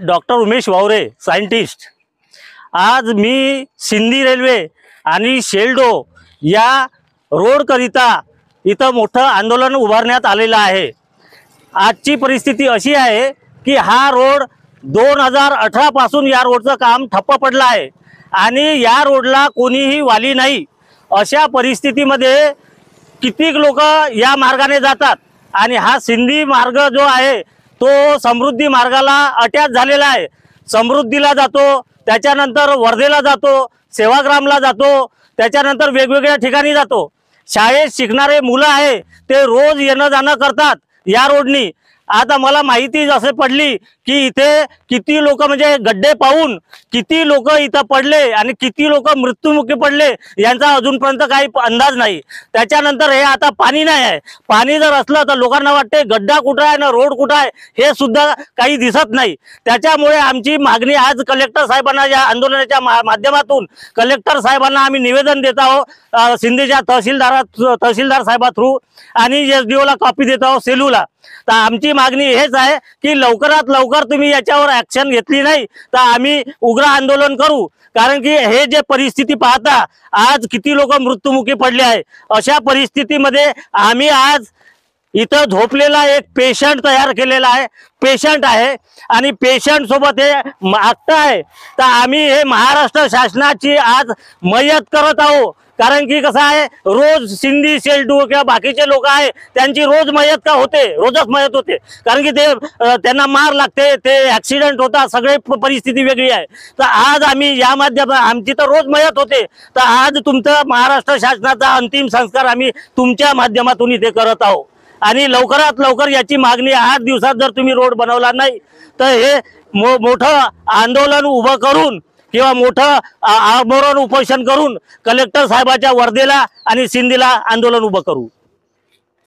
Doctor Umesh वावरे scientist. आज मी Sindhi railway आणि शेल्डो या रोडकरिता इथं मोठं आंदोलन उभारण्यात आलेलं आहे। आजची परिस्थिती अशी आहे की हा रोड 2018 पासून या रोडचं काम ठप्प पडलं आहे आणि या रोडला कोणीही वाली नाही। अशा परिस्थितीमध्ये कितीक लोक या मार्गाने जातात आणि हा सिंधी मार्ग जो आहे तो समृद्धी मार्गाला अटॅच झालेला आहे। समृद्धीला जातो, त्याच्यानंतर वर्धेला जातो, सेवाग्रामला जातो, त्याच्यानंतर वेगवेगळ्या ठिकाणी जातो। शाळेत शिकणारे मुलं आहे ते रोज येणं जाणं करतात या रोडनी। आता मला माहिती असे पडली की इथे किती लोक म्हणजे गड्डे पाहून किती लोक इथं पडले आणि किती लोक मृत्युमुखी पडले यांचा अजूनपर्यंत काही अंदाज नाही। त्याच्यानंतर हे आता पाणी नाही आहे। पाणी जर असलं तर लोकांना वाटते गड्डा कुठं आहे ना रोड कुठं आहे हे सुद्धा काही दिसत नाही। त्याच्यामुळे आमची मागणी आज कलेक्टर साहेबांना या आंदोलनाच्या माध्यमातून कलेक्टर साहेबांना आम्ही निवेदन देत आहोत, सिंधीच्या तहसीलदार साहेबा थ्रू आणि एसडीओ ला कॉपी देत आहोत, सेलूला। तर आमची मागणी हेच आहे की लवकरात लवकर तुम्ही याच्यावर ऍक्शन घेतली नाही तर आम्ही उग्र आंदोलन करू। कारण की हे जे परिस्थिती पाहता आज किती लोक मृत्युमुखी पडले आहे, अशा परिस्थितीमध्ये आम्ही आज इथं झोपलेला एक पेशंट तयार केलेला आहे। पेशंट आहे आणि पेशंट सोबत हे मागत आहे तर आम्ही हे महाराष्ट्र शासनाची आज मयत करत आहोत। कारण की कसं आहे, रोज सिंधी शेल्डू किंवा बाकीचे लोक आहे त्यांची रोज मयत का होते, रोजच मयत होते। कारण की ते त्यांना मार लागते, ते ऍक्सिडेंट होता, सगळे परिस्थिती वेगळी आहे। तर आज आम्ही या माध्यमात आमची तर रोज मयत होते, तर आज तुमचं महाराष्ट्र शासनाचा अंतिम संस्कार आम्ही तुमच्या माध्यमातून इथे करत आहोत। आणि लवकरात लवकर याची मागणी 8 दिवसात जर तुम्ही रोड बनवला नाही तर हे मोठं आंदोलन उभं करून किंवा मोठं आमरण उपोषण करून कलेक्टर साहेबाच्या वर्धेला आणि सिंधीला आंदोलन उभं करू।